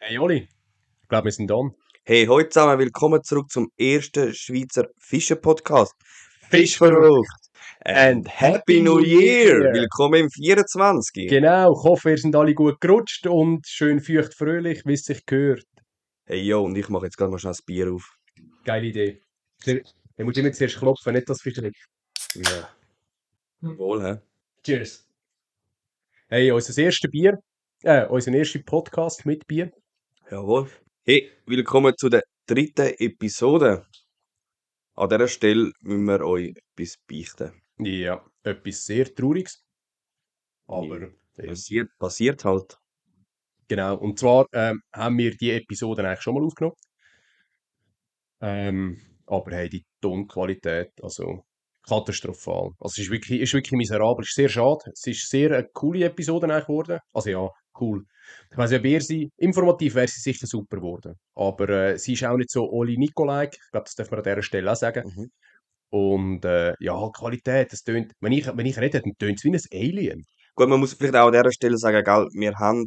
Hey Oli, ich glaube, wir sind on. Hey, hallo zusammen, willkommen zurück zum ersten Schweizer Fischer-Podcast. Fischverrückt Fischverrückt and and Happy Happy New New Year! Year! Willkommen im 24. Genau, ich hoffe, ihr sind alle gut gerutscht und schön feucht fröhlich, wie es sich gehört. Hey, yo, und ich mache jetzt gerade mal schnell das Bier auf. Geile Idee. Dann musst du immer zuerst klopfen, nicht das Fischchen. Ja, wohl, hä? Cheers. Hey, unser erstes Bier, unser erster Podcast mit Bier. Jawohl. Hey, willkommen zu der dritten Episode. An dieser Stelle müssen wir euch etwas beichten. Ja, etwas sehr Trauriges. Aber, Passiert halt. genau. Und zwar haben wir die Episode eigentlich schon mal aufgenommen. Aber hey, die Tonqualität, also katastrophal. Also es ist wirklich miserabel, es ist sehr schade. Es ist sehr eine coole Episode eigentlich geworden. Also ja, cool. Ich weiss ja, wer sie, informativ wäre sie sicher super geworden. Aber sie ist auch nicht so Oli Nikolai, ich glaube, das darf man an dieser Stelle auch sagen. Mhm. Und ja, Qualität, das tönt, wenn ich rede, dann tönt es wie ein Alien. Gut, man muss vielleicht auch an dieser Stelle sagen, gell, wir haben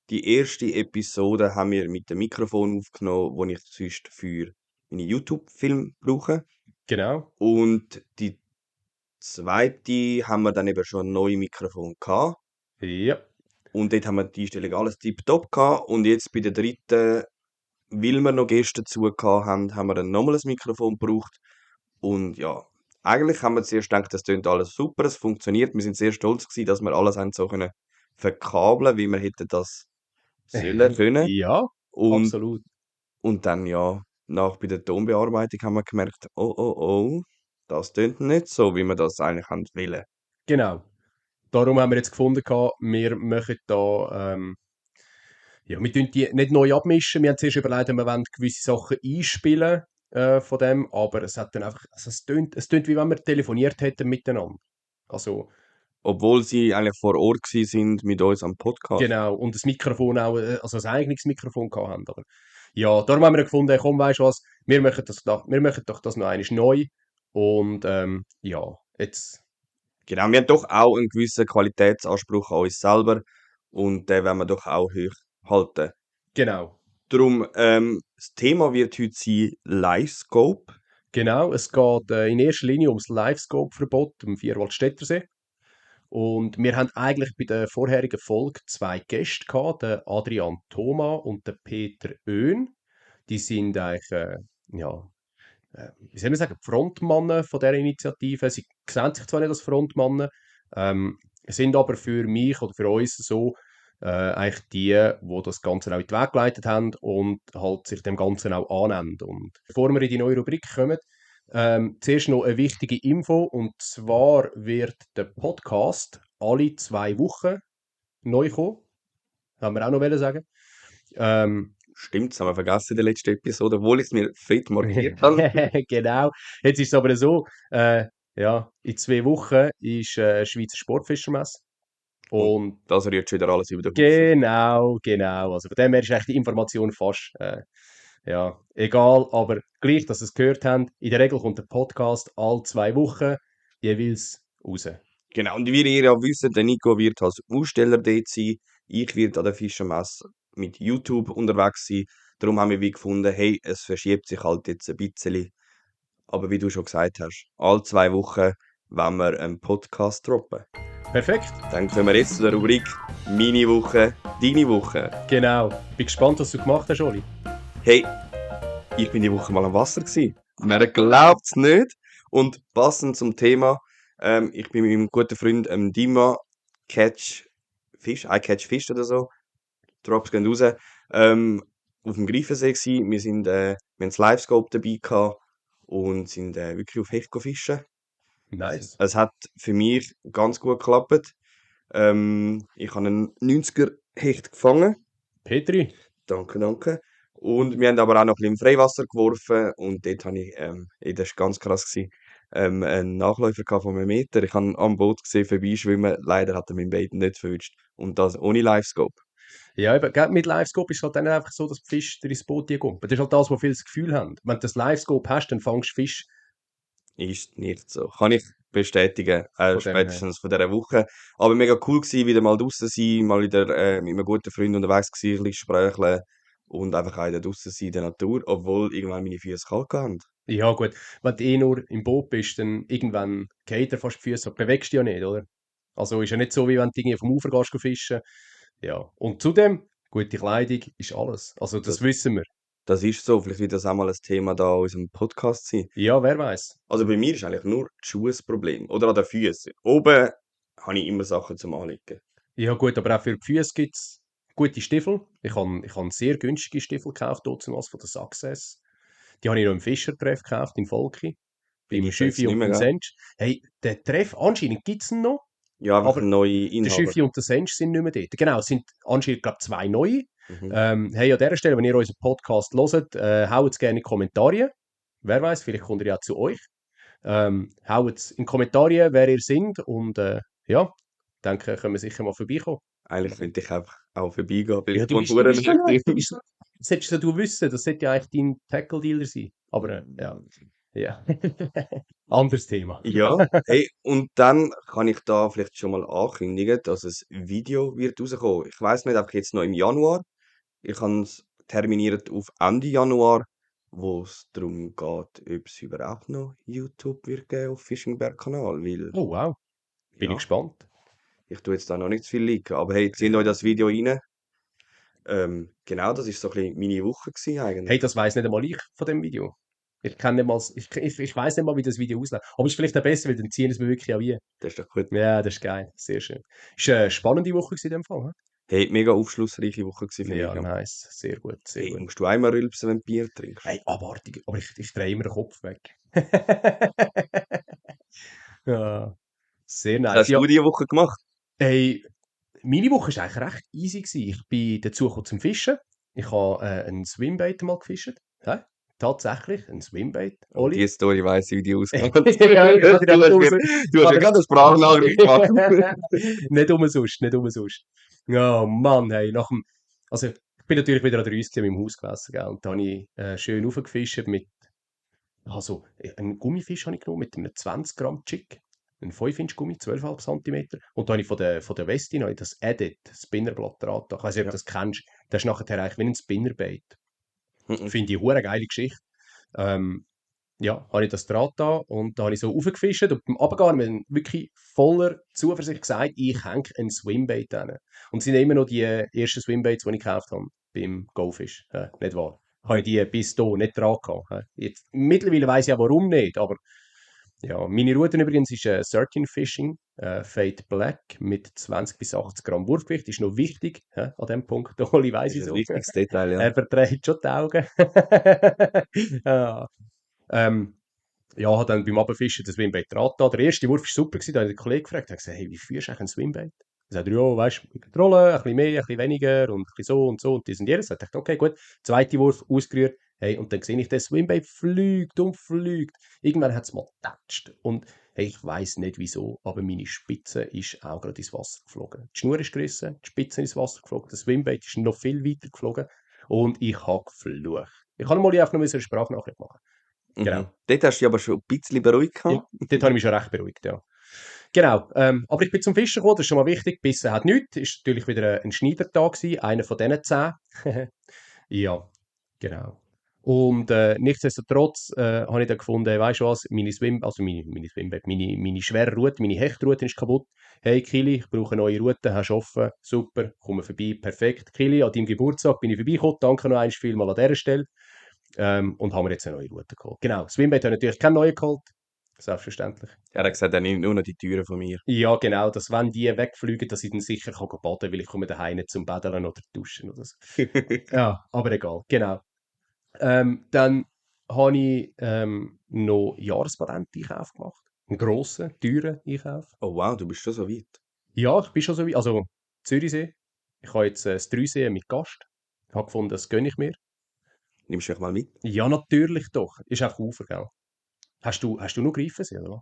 die erste Episode haben wir mit dem Mikrofon aufgenommen, das ich sonst für meine YouTube-Filme brauche. Genau. Und die zweite haben wir dann eben schon ein neues Mikrofon gehabt. Ja, Und dort haben wir die Einstellung alles tipptopp gehabt. Und jetzt bei der dritten, weil wir noch Gäste dazu gehabt haben wir dann nochmal ein Mikrofon gebraucht. Und ja, eigentlich haben wir zuerst gedacht, das tönt alles super, es funktioniert. Wir sind sehr stolz gewesen, dass wir alles haben so können verkabeln, wie wir hätten das sollen können. ja, Und, absolut. und dann ja, bei der Tonbearbeitung haben wir gemerkt, oh, oh, oh, das tönt nicht so, wie wir das eigentlich haben wollen. Genau. Darum haben wir jetzt gefunden, wir machen da ja, wir tun die nicht neu abmischen. Wir haben zuerst überlegt, wir wollen gewisse Sachen einspielen von dem, aber es hat dann einfach, also es tönt wie wenn wir telefoniert hätten miteinander. Also, Obwohl sie eigentlich vor Ort gewesen sind mit uns am Podcast. genau, und das Mikrofon auch, also ein eigenes Mikrofon gehabt haben. Aber ja, darum haben wir gefunden, hey, komm, weißt du was, wir machen doch das noch einmal neu. Und ja, jetzt, Genau, wir haben doch auch einen gewissen Qualitätsanspruch an uns selber und den wollen wir doch auch hoch halten. genau, Darum, das Thema wird heute sein Livescope. genau, es geht in erster Linie ums Livescope-Verbot am Vierwaldstättersee. Und wir haben eigentlich bei der vorherigen Folge zwei Gäste gehabt, den Adrian Thoma und den Peter Oehn. Die sind eigentlich, ja, wie soll man sagen, die Frontmannen von dieser Initiative. Sie sehen sich zwar nicht als Frontmannen, sind aber für mich oder für uns so eigentlich die das Ganze auch in den Weg geleitet haben und halt sich dem Ganzen auch annehmen. Und bevor wir in die neue Rubrik kommen, zuerst noch eine wichtige Info, und zwar wird der Podcast alle 2 Wochen neu kommen. Haben wir auch noch wollen sagen. Ähm, Stimmt, das haben wir vergessen in der letzten Episode, obwohl ich es mir fett markiert habe. genau. Jetzt ist es aber so, ja, in 2 Wochen ist Schweizer Sportfischermesse. Und Und das rührt schon wieder alles über den Haufen. genau. Also von dem her ist eigentlich die Information fast, ja, egal, aber gleich, dass ihr es gehört habt, in der Regel kommt der Podcast alle 2 Wochen jeweils raus. Genau, und wie ihr ja wisst, der Nico wird als Aussteller dort sein. Ich werde an der Fischermesse mit YouTube unterwegs sein. Darum haben wir wie gefunden, hey, es verschiebt sich halt jetzt ein bisschen. Aber wie du schon gesagt hast, alle 2 Wochen wollen wir einen Podcast droppen. Perfekt, Dann kommen wir jetzt zu der Rubrik Meine Woche, deine Woche. genau. Bin gespannt, was du gemacht hast, Oli. Hey, ich bin die Woche mal am Wasser gewesen. Man glaubt es nicht. Und passend zum Thema, ich bin mit meinem guten Freund Dima Catch Fish, I Catch Fish oder so. Drops gehen raus. Auf dem Greifensee gewesen. Wir haben das Livescope dabei gehabt und sind wirklich auf Hecht fischen. Nice. Es hat für mich ganz gut geklappt. Ich habe einen 90er Hecht gefangen. Petri, Danke, danke. Und wir haben aber auch noch ein bisschen im Freiwasser geworfen und dort habe ich, das war ganz krass gewesen, einen Nachläufer gehabt von 1 Meter. Ich habe ihn am Boot gesehen, vorbeischwimmen. Leider hat er mein Bait nicht verwünscht. Und das ohne Livescope. ja, eben, gell, mit Livescope ist es halt dann einfach so, dass die Fische ins Boot kommen. Das ist halt das, wo viele das Gefühl haben. Wenn du das Livescope hast, dann fangst du Fisch Ist nicht so. Kann ich bestätigen, von dem her. spätestens von dieser Woche. Aber mega cool gewesen, wieder mal draußen sein, mal wieder mit einem guten Freund unterwegs gewesen, ein bisschen sprächeln. und einfach auch draußen sein in der Natur, obwohl irgendwann meine Füße kalt haben. Ja, gut. Wenn du eh nur im Boot bist, dann irgendwann geht dir fast die Füße, aber bewegst dich ja nicht, oder? Also ist ja nicht so, wie wenn du irgendwie vom Ufer gehst fischen. Ja. Und zudem, gute Kleidung ist alles. Also das Das, wissen wir. das ist so, vielleicht wird das auch mal ein Thema da in unserem Podcast sein. Ja, wer weiß. Also bei mir ist eigentlich nur die Schuhe das Problem. Oder an den Füßen. Oben habe ich immer Sachen zum Anlegen. Ja, gut, aber auch für die Füße gibt es gute Stiefel. Ich habe sehr günstige Stiefel gekauft, dort was von der Success. Die habe ich noch im Fischertreff gekauft, in Volki, Die beim gibt es jetzt Schüffi nicht und mehr, beim gell? Sensch. Hey, den Treff, anscheinend gibt es ihn noch, Ja, einfach aber ein neuer der Inhaber. Schüffi und der Sensch sind nicht mehr dort. Genau, es sind anscheinend, glaube ich, zwei neue. Mhm. Hey, an dieser Stelle, wenn ihr unseren Podcast hört, haut es gerne in die Kommentare. Wer weiß, vielleicht kommt ihr ja zu euch. Haut es in die Kommentare, wer ihr seid. Und ja, denke, können wir sicher mal vorbeikommen. Eigentlich könnte ich einfach auch vorbeigehen, weil Ja, ich du wohne bist, du verdammt bist so nett. nicht Du drin. bist so, das hättest ja du wissen, das sollte ja eigentlich dein Tackle-Dealer sein. Aber ja, ja. Anderes Thema. Ja, hey, und dann kann ich da vielleicht schon mal ankündigen, dass ein Video wird rauskommen. Ich weiß nicht, einfach jetzt noch im Januar. Ich habe es terminiert auf Ende Januar, wo es darum geht, ob es überhaupt noch YouTube wird geben auf Fischingberg-Kanal, weil, Oh wow, bin ich ja, gespannt. ich tue jetzt da noch nicht zu viel liegen. Aber hey, zieht euch das Video rein. Genau, das ist so ein bisschen meine Woche gewesen Hey, eigentlich. das weiß nicht einmal ich von dem Video. Ich kenne nicht mal, ich weiß nicht mal, wie das Video aussieht. Aber ist vielleicht auch besser, weil dann ziehen es mir wirklich auch wie. Das ist doch gut. Ja, das ist geil, sehr schön. Ist eine spannende Woche gewesen in dem Fall. Hey, mega aufschlussreiche Woche gewesen Hä? für mich. Ja, Ja. nice, sehr gut, sehr Hey, gut. musst du einmal rülpsen, wenn du Bier trinkst? Hey, abartig, aber ich drehe immer den Kopf weg. Ja, sehr Was nice. hast Ja, du diese Woche gemacht? hey, meine Woche war eigentlich recht easy gewesen. Ich bin dazu gekommen zum Fischen. Ich habe ein Swimbait mal gefischt. Hä? Tatsächlich, ein Swimbait, Oh, Oli. die Story weiss ich, wie die ausgegangen Ja, ich kann dir einfach raus. Du hast ja gerade eine Sprachnachricht gemacht. Nicht umsonst, nicht umsonst. Ja, Mann, hey, also, ich bin natürlich wieder an der Rüste mit dem Haus gewesen, gell, und da habe ich schön raufgefischt mit, also, einen Gummifisch habe ich genommen mit einem 20 Gramm Jig, ein 5 Gummi, 12,5 Zentimeter, und da habe ich von der Westin habe ich das Edit Spinnerblatt dran getan. Ich weiß nicht, ob Ja. du das kennst. Das ist nachher eigentlich wie ein Spinnerbait. Mhm. Finde ich eine hure geile Geschichte. Ähm, ja, habe ich das Draht da und da habe ich so raufgefischt und beim Abgehen habe ich mir wirklich voller Zuversicht gesagt, ich hänge ein Swimbait an. Und es sind immer noch die ersten Swimbaits, die ich gekauft habe beim Goldfish. Nicht wahr? Habe ich die bis da nicht dran gehabt. Jetzt, mittlerweile weiss ich ja warum nicht, aber ja, meine Route übrigens ist 13 Fishing, Fade Black mit 20 bis 80 Gramm Wurfgewicht. Ist noch wichtig an dem Punkt. Oli weiss Das ich ist ein so. wichtiges Detail, ja. Er verdreht schon die Augen. Ja. Ähm, ja, hat dann beim Abfischen das Swimbait dran getan. Der erste Wurf war super gewesen, da habe ich den Kollegen gefragt, er hat gesagt, hey, wie führst du eigentlich ein Swimbait? Er sagt, ja, weißt du, mit Rollen, ein bisschen mehr, ein bisschen weniger und ein bisschen so und so und dies und jenes. Ich dachte, okay, gut. Zweiter Wurf, ausgerührt, hey, und dann sehe ich, das Swimbait fliegt und fliegt. Irgendwann hat es mal getatscht und hey, ich weiss nicht wieso, aber meine Spitze ist auch gerade ins Wasser geflogen. Die Schnur ist gerissen, die Spitze ist ins Wasser geflogen, das Swimbait ist noch viel weiter geflogen und ich habe geflucht. Ich kann mal einfach noch eine Sprachnachricht machen. Genau. Mhm. Dort hast du dich aber schon ein bisschen beruhigt Ja, gehabt. dort habe ich mich schon recht beruhigt, ja. Genau, aber ich bin zum Fischen gekommen, das ist schon mal wichtig. Bissen hat nichts, ist natürlich wieder ein Schneidertag gewesen, einer von diesen 10. Ja, genau. Und nichtsdestotrotz habe ich dann gefunden, weißt du was, meine schwere Route, meine Hechtroute ist kaputt. Hey Kili, ich brauche eine neue Route, hast du offen, super, komm vorbei, perfekt. Kili, an deinem Geburtstag bin ich vorbeigekommen, danke noch einmal vielmal an dieser Stelle. Und haben wir jetzt eine neue Route geholt. Genau, Swimbait hat natürlich keine neue geholt, selbstverständlich. Er hat gesagt, er nimmt nur noch die Türen von mir. Ja, genau, dass wenn die wegfliegen, dass ich dann sicher kann baden kann, weil ich komme daheim nicht zum Baden oder duschen oder so. Ja, aber egal, genau. Dann habe ich noch Jahrespatent-Einkauf gemacht. Einen grossen, teuren Einkauf. Oh wow, du bist schon so weit. Ja, ich bin schon so weit. Also, Zürichsee. Ich habe jetzt das Dreisee mit Gast. Ich habe gefunden, das gönne ich mir. Nimmst du mich mal mit? Ja, natürlich doch. Ist auch Ufer, gell? Hast du noch Greifensee, oder?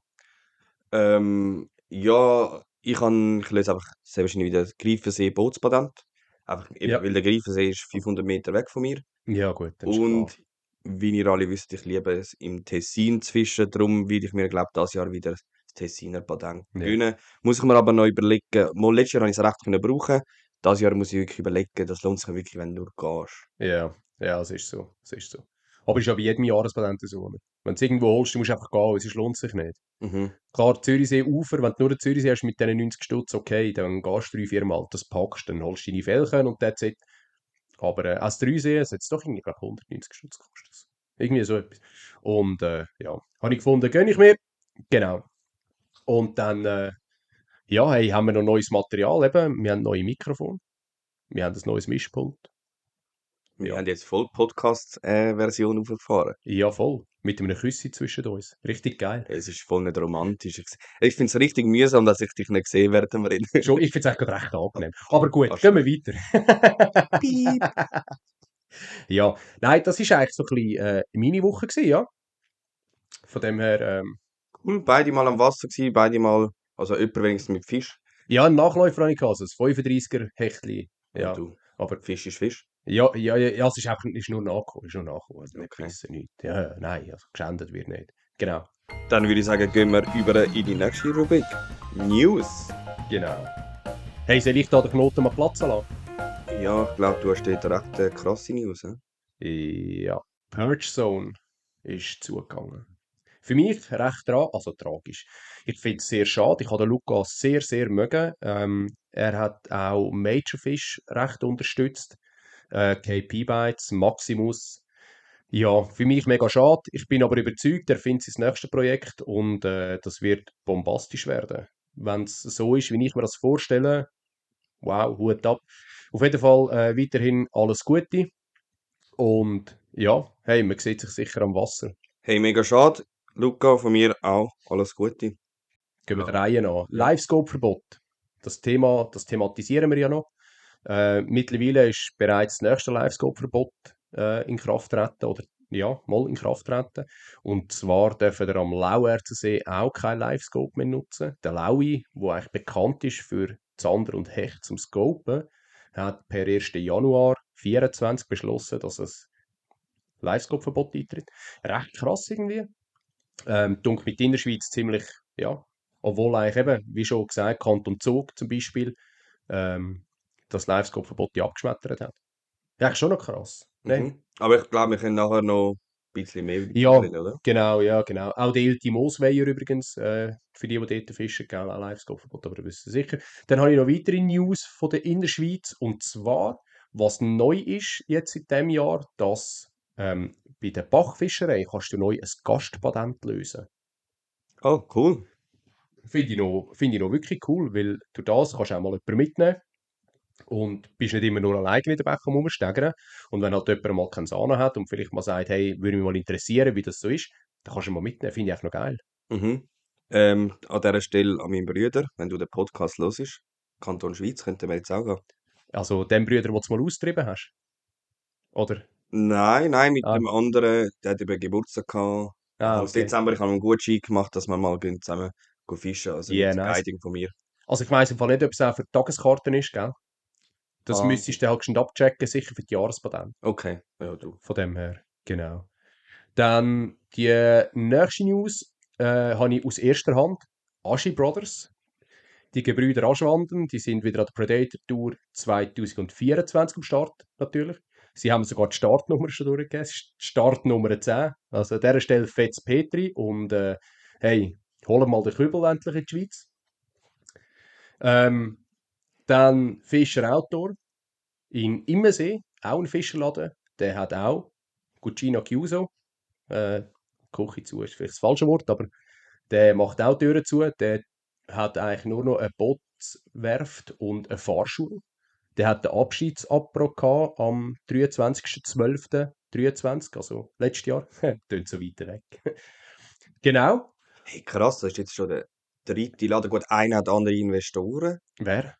Ja, ich löse einfach sehr wahrscheinlich wieder Greifensee Bootspatent. Einfach eben, Ja. weil der Greifensee ist 500 Meter weg von mir. Ja, gut, dann ist klar. Und wie ihr alle wisst, ich liebe es im Tessin zu fischen. Darum will ich mir, glaube ich, dieses Jahr wieder das Tessiner Patent Ja. gönnen. Muss ich mir aber noch überlegen. Mal letztes Jahr habe ich es recht können brauchen. das Jahr muss ich wirklich überlegen, das lohnt sich wirklich, wenn du nur gehst. Ja, ja, es ist so. Es ist so. Aber es ist ja bei jedem Jahrespatent so. Oder? Wenn du es irgendwo holst, du musst einfach gehen, es lohnt sich nicht. Mhm. Klar, Zürichsee-Ufer, wenn du nur den Zürichsee hast mit diesen 90 Stutz, okay, dann gehst du 3, 4 Mal, das packst, dann holst du deine Felchen und that's it. Aber als Dreisee, es hat doch irgendwie, glaube 190 Stutz gekostet. Irgendwie so etwas. Und ja, habe ich gefunden, gönne ich mir. Genau. Und dann, ja, hey, haben wir noch neues Material eben. Wir haben neue Mikrofone. Wir haben ein neues Mischpult. Wir Ja, haben jetzt voll Podcast-Version aufgefahren. ja, voll. Mit einem Küssi zwischen uns. Richtig geil. Es ist voll nicht romantisch. Ich finde es richtig mühsam, dass ich dich nicht sehe, während wir reden. Schon, ich finde es eigentlich gerade recht angenehm. Aber gut, Fast. gehen wir weiter. Piep. Ja, nein, das ist eigentlich so ein bisschen meine Woche gewesen, ja. Von dem her, Cool, beide mal am Wasser gewesen, beide mal, also jemand wenigstens mit Fisch. ja, einen Nachläufer habe ich gehabt, also ein 35er Hechtli. Ja, Ja, du, aber Fisch ist Fisch. ja, ja, ja, ja, es ist, einfach, ist nur nachgekommen, also nicht Okay. gebissen, nichts. Ja, nein, also geschändet wird nicht. Genau, Dann würde ich sagen, gehen wir über in die nächste Rubrik. News. genau. Hey, soll ich da den Knoten mal platzen lassen? Ja, ich glaube, du hast dort recht krasse News. Ja, Purge Zone ist zugegangen. Für mich recht also tragisch. Ich finde es sehr schade. Ich habe den Lukas sehr, sehr mögen. Er hat auch Majorfish recht unterstützt. KP Bytes, Maximus. Ja, für mich mega schade. Ich bin aber überzeugt, er findet sein nächstes Projekt und das wird bombastisch werden. Wenn es so ist, wie ich mir das vorstelle, wow, Hut ab. Auf jeden Fall weiterhin alles Gute und ja, hey, man sieht sich sicher am Wasser. Hey, mega schade. Luca, von mir auch. Alles Gute. Gehen wir Ja. der Reihe an. Ja. Livescope-Verbot. Das Thema, das thematisieren wir ja noch. Mittlerweile ist bereits das nächste Livescope-Verbot in Kraft treten oder ja, mal in Kraft treten. Und zwar dürfen wir am Lauerzersee auch kein Livescope mehr nutzen. Der Laui, der eigentlich bekannt ist für Zander und Hecht zum Scopen, hat per 1. Januar 2024 beschlossen, dass es Livescope-Verbot eintritt. Recht krass irgendwie. Dunkel mit Innerschweiz ziemlich, ja, obwohl eigentlich eben, wie schon gesagt, Kanton Zug zum Beispiel, das Livescope-Verbot ja abgeschmettert hat. Ja, eigentlich schon noch krass. Ne? Mhm. Aber ich glaube, wir können nachher noch ein bisschen mehr darüber Ja, reden, oder? genau, ja, genau. Auch der Ilti Moosweier übrigens, für die dort fischen, gell, auch Livescope-Verbot, aber das wissen Sie sicher. Dann habe ich noch weitere News von der Innerschweiz, und zwar, was neu ist jetzt in diesem Jahr, dass bei der Bachfischerei kannst du neu ein Gastpatent lösen. Oh, cool. Finde ich noch wirklich cool, weil durch das kannst du auch mal jemanden mitnehmen und bist nicht immer nur alleine in der Bäche am Rumsteigern. Und wenn halt jemand mal keine Sahne hat und vielleicht mal sagt, hey, würde mich mal interessieren, wie das so ist, dann kannst du ihn mal mitnehmen. Finde ich einfach noch geil. Mhm. An dieser Stelle an meinen Bruder, wenn du den Podcast hörst, Kanton Schweiz, könnten wir jetzt auch gehen. Also dem Brüder, den du mal austrieben hast. Oder? Nein, nein, mit Ah, dem anderen, der hat eben Geburtstag gehabt. Anfang okay. Dezember, ich habe ihm einen Gutschein gemacht, dass wir mal gehen zusammen gehen fischen. Also Yeah, nicht nice. Guiding von mir. Also ich weiss im Fall nicht, ob es auch für die Tageskarten ist, gell? Das Ah, müsstest du halt schon abchecken, sicher für die Jahrespatent. okay. Ja, du. Von dem her, genau. Dann die nächste News habe ich aus erster Hand. Aschi Brothers. Die Gebrüder Aschwanden, die sind wieder an der Predator Tour 2024 am Start, natürlich. Sie haben sogar die Startnummer schon durchgegeben. Startnummer 10. Also an dieser Stelle Fetz Petri. Und hey, holen mal den Kübel endlich in die Schweiz. Ähm, dann Fischer Outdoor in Immensee, auch ein Fischerladen. Der hat auch Cucina Chiuso. Äh, Küche zu ist vielleicht das falsche Wort, aber der macht auch Türen zu. Der hat eigentlich nur noch eine Bootswerft und eine Fahrschule. Der hat den Abschiedsapro gehabt am 23.12.23, also letztes Jahr. Tönt so weiter weg. Genau. Hey, krass, das ist jetzt schon der dritte Laden. Gut, einer hat andere Investoren, Wer?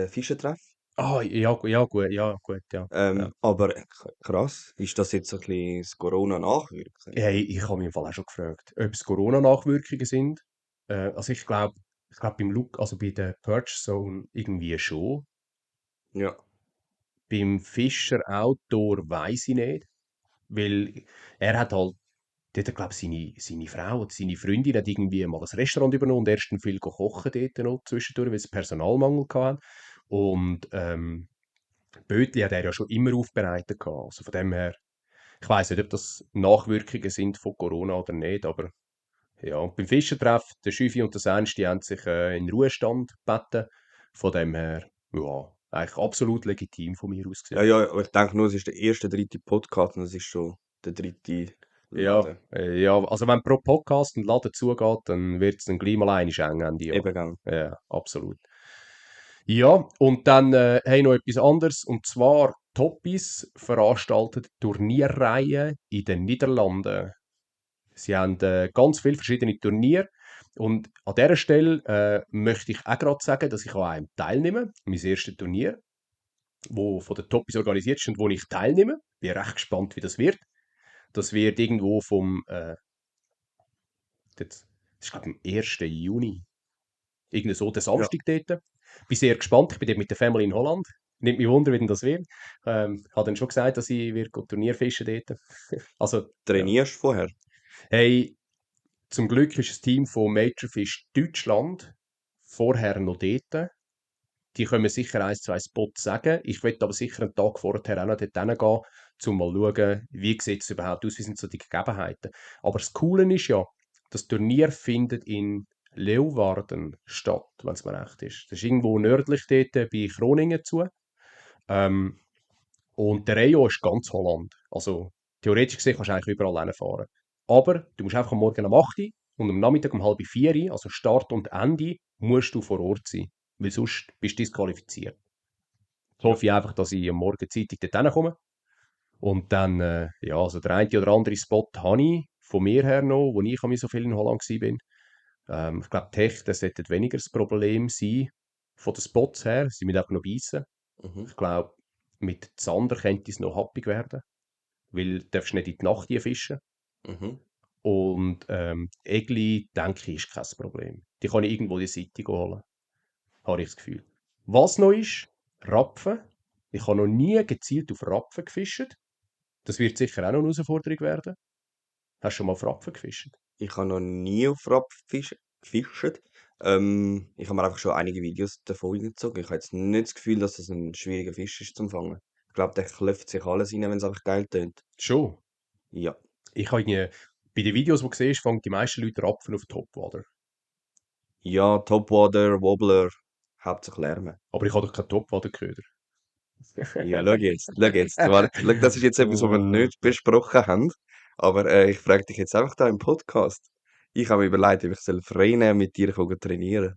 Fischentreff. Ah, ja, ja, gut, ja, gut, ja. Ja. Aber krass, ist das jetzt so ein bisschen das Corona-Nachwirken? Hey, ich habe mich im Fall auch schon gefragt, ob es Corona-Nachwirkungen sind. Also ich glaube also bei der Purge Zone irgendwie schon. Ja. Beim Fischer Outdoor weiß ich nicht, weil er hat halt, dort, glaube ich, seine Frau oder seine Freundin hat irgendwie mal ein Restaurant übernommen und erst dann viel kochen dort noch zwischendurch, weil sie Personalmangel hatten. Und Bötli hat er ja schon immer aufbereitet gehabt. Also von dem her, ich weiß nicht, ob das Nachwirkungen sind von Corona oder nicht, aber ja. Und beim Fischertreff, der Schüfi und der Senst, die haben sich in den Ruhestand gebeten. Von dem her, ja, eigentlich absolut legitim von mir aus Ja, gesehen. ja, aber ich denke nur, es ist der erste, dritte Podcast und es ist schon der dritte Ja, Laden. ja, also wenn pro Podcast ein Laden zugeht, dann wird es dann gleich mal einmal eng Ende Jahr. Eben, gell. Ja, absolut. Ja, und dann haben noch etwas anderes, und zwar Toppis veranstaltet Turnierreihe in den Niederlanden. Sie haben ganz viele verschiedene Turniere, und an dieser Stelle möchte ich auch gerade sagen, dass ich an einem teilnehme, mein erstes Turnier, wo von der Toppis organisiert ist und wo ich teilnehme. Bin recht gespannt, wie das wird. Das wird irgendwo vom, das ist glaube ich am 1. Juni, irgendwie so der Ja. Samstag dort. Bin sehr gespannt, ich bin dort mit der Family in Holland. Nimmt mich Wunder, wie denn das wird. Habe dann schon gesagt, dass ich Turnier fischen dort. Also, ja. Trainierst du vorher? Hey, zum Glück ist das Team von Majorfish Deutschland vorher noch dort. Die können sicher ein, zwei Spots sagen. Ich will aber sicher einen Tag vorher auch noch dort hingehen, um mal zu schauen, wie sieht es überhaupt aus, wie sind so die Gegebenheiten. Aber das Coole ist ja, das Turnier findet in Leeuwarden statt, wenn es mir recht ist. Das ist irgendwo nördlich dort bei Groningen zu. Ähm, und der Rayon ist ganz Holland. Also theoretisch gesehen kannst du eigentlich überall hinfahren. Aber du musst einfach am Morgen um 8 Uhr und am Nachmittag um halb 4 Uhr, also Start und Ende, musst du vor Ort sein. Weil sonst bist du disqualifiziert. Jetzt Ja. hoffe ich einfach, dass ich am Morgen zeitig dort hinkomme. Und dann, ja, also der eine oder andere Spot habe ich von mir her noch, wo ich so viel in Holland war. Ich glaube, Tech, das sollte weniger das Problem sein, von den Spots her. Sie müssen einfach noch beißen. Mhm. Ich glaube, mit Zander könnte es noch happig werden, weil du darfst nicht in die Nacht hier fischen. Mhm. Und Egli, denke ich, ist kein Problem. Die kann ich irgendwo die Seite holen, habe ich das Gefühl. Was noch ist, Rapfen. Ich habe noch nie gezielt auf Rapfen gefischt. Das wird sicher auch noch eine Herausforderung werden. Hast du schon mal auf Rapfen gefischt? Ich habe noch nie auf gefischt. Ich habe mir einfach schon einige Videos davon reingezogen. Ich habe jetzt nicht das Gefühl, dass das ein schwieriger Fisch ist zum Fangen. Ich glaube, der klopft sich alles rein, wenn es einfach geil tönt. Schon. Ja. Ich habe irgendwie, bei den Videos, die du siehst, fangen die meisten Leute Rapfen auf Topwater. Ja, Topwater, Wobbler, hauptsächlich Lärmen. Aber ich habe doch keinen Topwater-Köder. Ja, schau jetzt, schau jetzt. Warte, schau, das ist jetzt etwas, was wir nicht besprochen haben. Aber ich frage dich jetzt einfach da im Podcast. Ich habe mir überlegt, ob ich soll frei nehmen mit dir trainieren.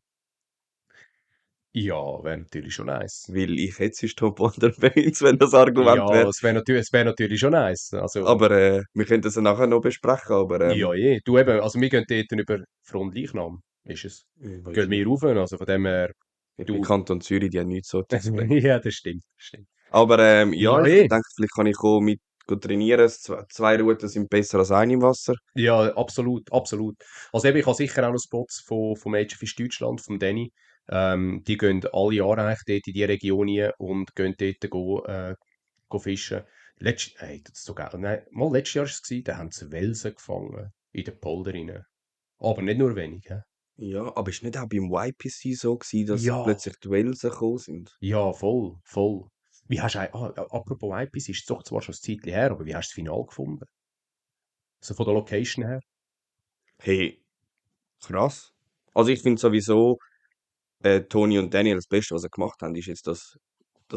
Ja, wäre natürlich schon nice. Weil ich hätte sonst Topwater bei uns, wenn das Argument Ja, wäre. es wär natürlich schon nice. Also, Aber wir können das ja nachher noch besprechen. Aber ja, je. Du eben, also wir gehen dort über Fronleichnam, ist es. weiß Gehen wir nicht. rauf, also von dem her, Bei du. Kanton Zürich, die haben nichts so zu pflegen. Ja, das stimmt, das stimmt. Aber ja, Ja, ich je. denke, vielleicht kann ich auch mit trainieren. Zwei Routen sind besser als eine im Wasser. Ja, absolut, absolut. Also eben, ich habe sicher auch noch Spots vom Age Fish Deutschland, vom Danny. Die gehen alle Jahre eigentlich dort in die Region rein und gehen dort go fischen. Das ist so geil. Nein, mal letztes Jahr war es, da haben sie Welsen gefangen in den Polder rein. Aber nicht nur wenig. Hä? Ja, aber ist nicht auch beim YPC so gewesen, dass Ja, plötzlich die Welsen gekommen sind? ja, voll, voll. Wie hast du, apropos IPC, ist es doch zwar schon ein Zeitchen her, aber wie hast du das Finale gefunden? So von der Location her? Hey, krass. Also ich finde sowieso, Toni und Daniel, das Beste, was sie gemacht haben, ist jetzt, dass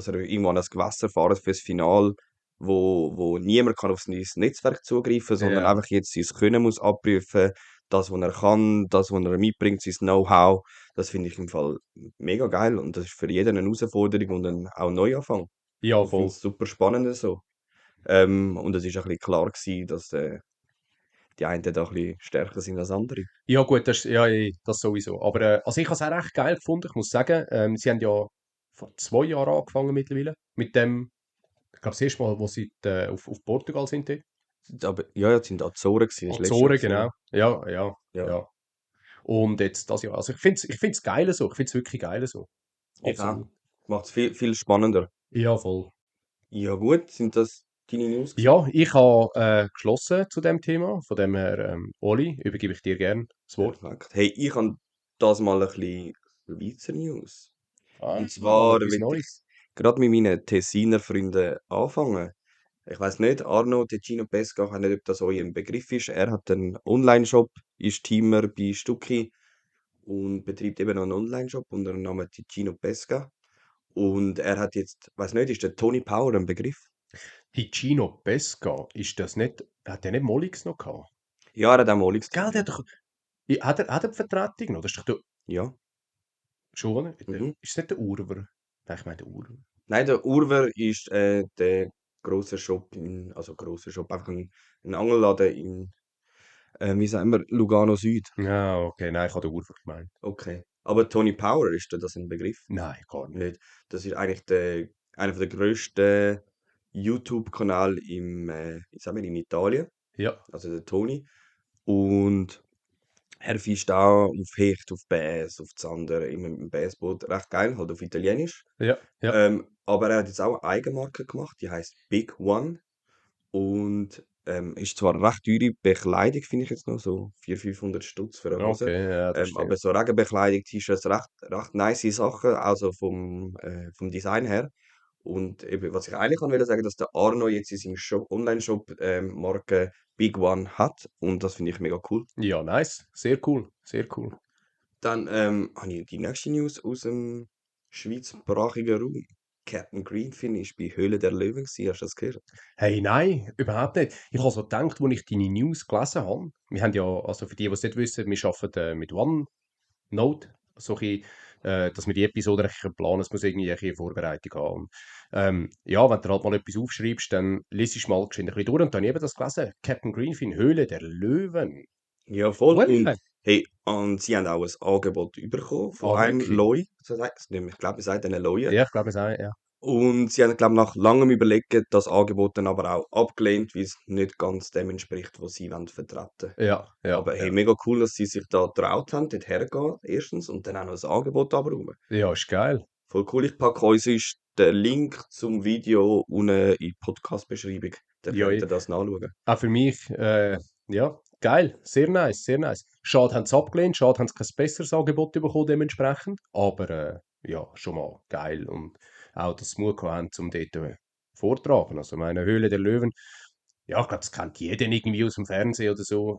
er irgendwann an das Gewässer fahren fürs Finale, wo niemand kann auf sein Netzwerk zugreifen, sondern Ja. einfach jetzt sein Können muss abprüfen, das, was er kann, das, was er mitbringt, sein Know-how. Das finde ich im Fall mega geil und das ist für jeden eine Herausforderung und auch ein Neuanfang. Ja, Ich finde voll. es super spannend so. Und es ist ein bisschen klar gewesen, dass die einen da ein bisschen stärker sind als andere. Ja, gut, das sowieso. Aber also ich habe es auch recht geil gefunden. Ich muss sagen, sie haben ja vor 2 Jahren angefangen mittlerweile. Mit dem, ich glaube, das erste Mal, wo sie auf Portugal sind. Dort. Aber ja, jetzt sind Azoren gewesen, das ist letztes Jahr Azoren, gewesen, genau. Ja, ja, ja. ja. Und jetzt das Jahr. Also ich find's geil so. Ich finde es wirklich geil so. Ich auch. Absolut. Macht es viel, viel spannender. Ja, voll. Ja gut, sind das deine News gewesen? Ja, ich habe geschlossen zu dem Thema. Von dem her, Oli, übergebe ich dir gerne das Wort. Perfekt. Hey, ich habe das mal ein bisschen Schweizer News. Ah, Und zwar etwas will ich Neues. gerade mit meinen Tessiner Freunden anfangen. Ich weiß nicht, Arno Ticino Pesca, ich weiß nicht, ob das euch ein Begriff ist. Er hat einen Online-Shop, ist Teamer bei Stucki und betreibt eben noch einen Online-Shop unter dem Namen Ticino Pesca. Und er hat jetzt, weiß nicht, ist der Tony Power ein Begriff? Ticino Pesca, ist das nicht, hat der nicht Molix noch gehabt? Ja, er hat auch Molix Gell, drin, der ja. hat doch, hat er die Vertretung noch? Das ist doch der, Ja. schon, oder? Mhm. Ist es nicht der Urwer? Nein, ich meine der Urwer. Nein, der Urwer ist der große Shop also großer Shop, einfach ein Angelladen in, wie sagen wir, Lugano Süd. Ja, okay, nein, ich habe den Urwer gemeint. Okay. Aber Tony Power, ist dir das ein Begriff? Nein, gar nicht. Nicht. Das ist eigentlich einer der grössten YouTube-Kanäle ich sag mal, in Italien, Ja, also der Tony. Und er fischt auch auf Hecht, auf Bass, auf Zander, immer mit dem Bassboot. Recht geil, halt auf Italienisch. ja, ja. Aber er hat jetzt auch eine Eigenmarke gemacht, die heißt Big One. Und ist zwar eine recht teure Bekleidung, finde ich jetzt noch, so 400-500 Stutz für eine Hose. Okay, ja, das Aber stimmt. so Regenbekleidung, T-Shirts, recht nice Sachen, also vom Design her. Und eben, was ich eigentlich wollte sagen, dass der Arno jetzt in seinem Shop, Online-Shop Marke Big One hat. Und das finde ich mega cool. Ja, nice. Sehr cool, sehr cool. Dann habe ich die nächste News aus dem schweizsprachigen Raum. Captain Greenfin ist bei Höhle der Löwen gewesen, hast du das gehört? Hey, nein, überhaupt nicht. Ich habe so gedacht, als ich deine News gelesen habe, wir haben ja, also für die, die es nicht wissen, wir arbeiten mit OneNote, so ein bisschen, dass wir die Episode eigentlich planen, es muss irgendwie ein bisschen Vorbereitung haben. Und, ja, wenn du halt mal etwas aufschreibst, dann liest ich mal geschwind ein bisschen durch und dann habe ich eben das gelesen. Captain Greenfin, Höhle der Löwen. Ja, voll. Und Well. hey, und sie haben auch ein Angebot bekommen von Ah, einem wirklich? Loi, so sagt es nicht mehr. Ich glaube, es sagt einen Loi. Ja, ich glaube es auch, ja. Und sie haben, glaube ich, nach langem Überlegen das Angebot dann aber auch abgelehnt, weil es nicht ganz dem entspricht, was sie wollen vertreten. Ja, ja, Aber hey, ja. mega cool, dass sie sich da getraut haben, dort hergehen, erstens, und dann auch noch ein Angebot abräumen. Ja, ist geil. Voll cool. Ich packe uns sonst den Link zum Video unten in die Podcast-Beschreibung. Dann Ja, könnt ihr das nachschauen. auch für mich, ja, geil, sehr nice, sehr nice. Schade haben sie abgelehnt, schade haben sie kein besseres Angebot bekommen dementsprechend, aber ja, schon mal geil und auch, dass sie Mut gehabt haben, um dort vortragen. Also meine Höhle der Löwen, ja, ich glaube, das kennt jeder irgendwie aus dem Fernsehen oder so.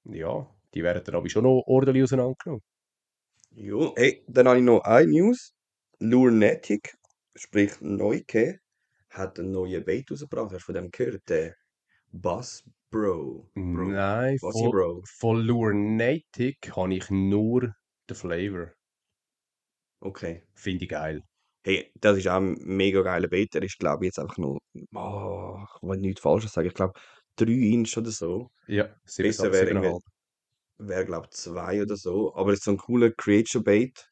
Ja, die werden dann aber schon noch ordentlich auseinandergenommen. Jo, hey, dann habe ich noch eine News. Lurenetic, sprich Neuke, hat einen neuen Bait rausgebracht. Hast du von dem gehört? Der Bass Bro. Bro. Nein, Bossy Bro. von Lurnatic habe ich nur den Flavor. Okay. Finde ich geil. Hey, das ist auch ein mega geiler Bait. Der ist, glaube ich, jetzt einfach nur, ich will nichts Falsches sagen. Ich glaube, 3 Inch oder so. Ja, Besser wäre irgendwie, 7,5. glaube ich, 2 oder so. Aber es ist so ein cooler Creature Bait.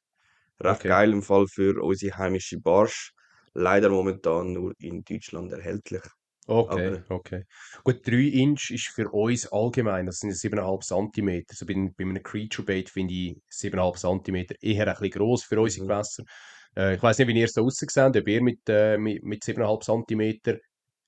Recht Okay. geil im Fall für unsere heimische Barsch. Leider momentan nur in Deutschland erhältlich. Okay, Aber okay. Gut, 3 Inch ist für uns allgemein, das sind ja 7,5 Zentimeter. Also bei einem Creature Bait finde ich 7,5 Zentimeter eher ein bisschen gross für unsere mhm. Gewässer. Ich weiß nicht, wie ihr es da draussen seht, ob ihr mit 7,5 Zentimeter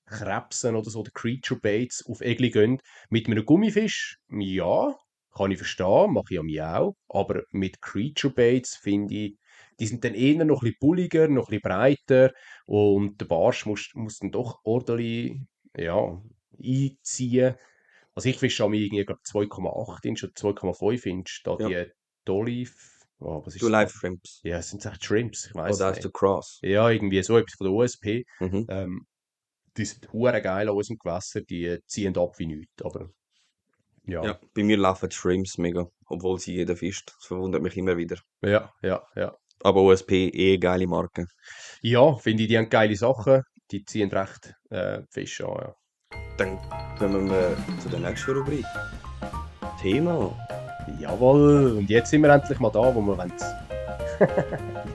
Krebsen oder so, oder Creature Baits auf Egli gehen. Mit einem Gummifisch, ja, kann ich verstehen, mache ich ja auch. Aber mit Creature Baits finde ich, die sind dann eher noch ein bisschen bulliger, noch ein bisschen breiter. Und der Barsch muss dann doch ordentlich, ja, einziehen. Also ich fische am irgendwie, glaube 2,8 Inch oder 2,5 Inch, da Ja, die Dolly, oh, was du ist Live das? Shrimps. Ja, es sind echt Shrimps, ich weiß Oder es heißt nicht. du Cross? Ja, irgendwie so etwas von der USP. Mhm. Ähm, die sind hure geil aus dem Gewässer, die ziehen ab wie nichts. Aber ja, Ja, bei mir laufen die Shrimps mega, obwohl sie jeder fischt. Das verwundert mich immer wieder. ja, ja, ja. Aber OSP, geile Marke. Ja, finde ich, die haben geile Sachen. Die ziehen recht Fisch an, ja. Dann kommen wir zu der nächsten Rubrik. Thema. Jawohl, und jetzt sind wir endlich mal da, wo wir wollen.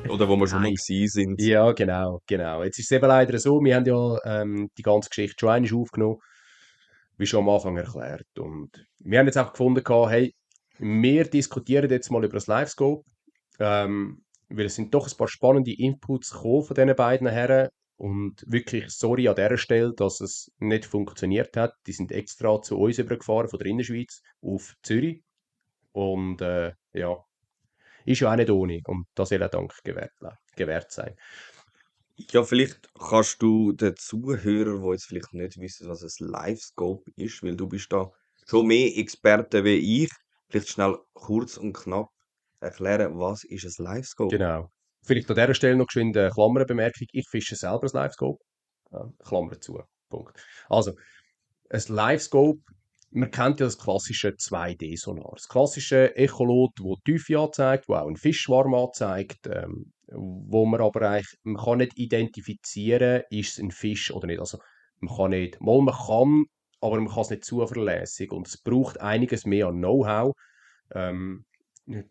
Oder wo wir schon mal Nein. gewesen sind. Ja, genau, genau. Jetzt ist es eben leider so, wir haben ja die ganze Geschichte schon einmal aufgenommen, wie schon am Anfang erklärt. Und wir haben jetzt auch gefunden, hey, wir diskutieren jetzt mal über das Livescope, weil es sind doch ein paar spannende Inputs gekommen von diesen beiden Herren. Und wirklich sorry an dieser Stelle, dass es nicht funktioniert hat. Die sind extra zu uns übergefahren von der Innerschweiz auf Zürich. Und ja, ist ja auch nicht ohne und das soll auch Dank gewährt sein. Ja, vielleicht kannst du den Zuhörern, die jetzt vielleicht nicht wissen, was ein Livescope ist, weil du bist da schon mehr Experte wie ich, vielleicht schnell kurz und knapp erklären, was ist ein Livescope? Genau. Vielleicht an dieser Stelle noch geschwind eine Klammerbemerkung. Ich fische selber ein Livescope. Ja, Klammer zu. Punkt. Also, ein Livescope, man kennt ja das klassische 2D-Sonar. Das klassische Echolot, das die Tiefe anzeigt, das auch einen Fischschwarm anzeigt, wo man aber eigentlich, man kann nicht identifizieren, ist es ein Fisch oder nicht. Also, man kann nicht, mal man kann, aber man kann es nicht zuverlässig. Und es braucht einiges mehr an Know-how, ähm,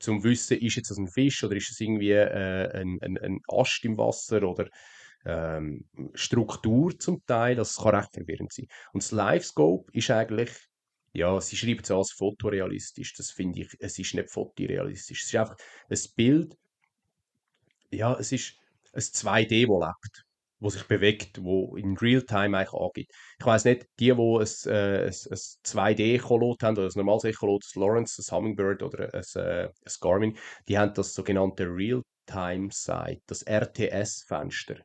zum Wissen, ist jetzt das ein Fisch oder ist es irgendwie ein Ast im Wasser oder Struktur zum Teil. Das kann recht verwirrend sein. Und das Livescope ist eigentlich, ja, sie schreibt es als fotorealistisch. Das finde ich, es ist nicht fotorealistisch. Es ist einfach ein Bild, ja, es ist ein 2D, das lebt, wo sich bewegt, wo in Realtime eigentlich angeht. Ich weiss nicht, die ein 2D-Echolot haben, oder ein normales Echolot, das Lawrence, ein Hummingbird oder ein Garmin, die haben das sogenannte Realtime-Sight, das RTS-Fenster.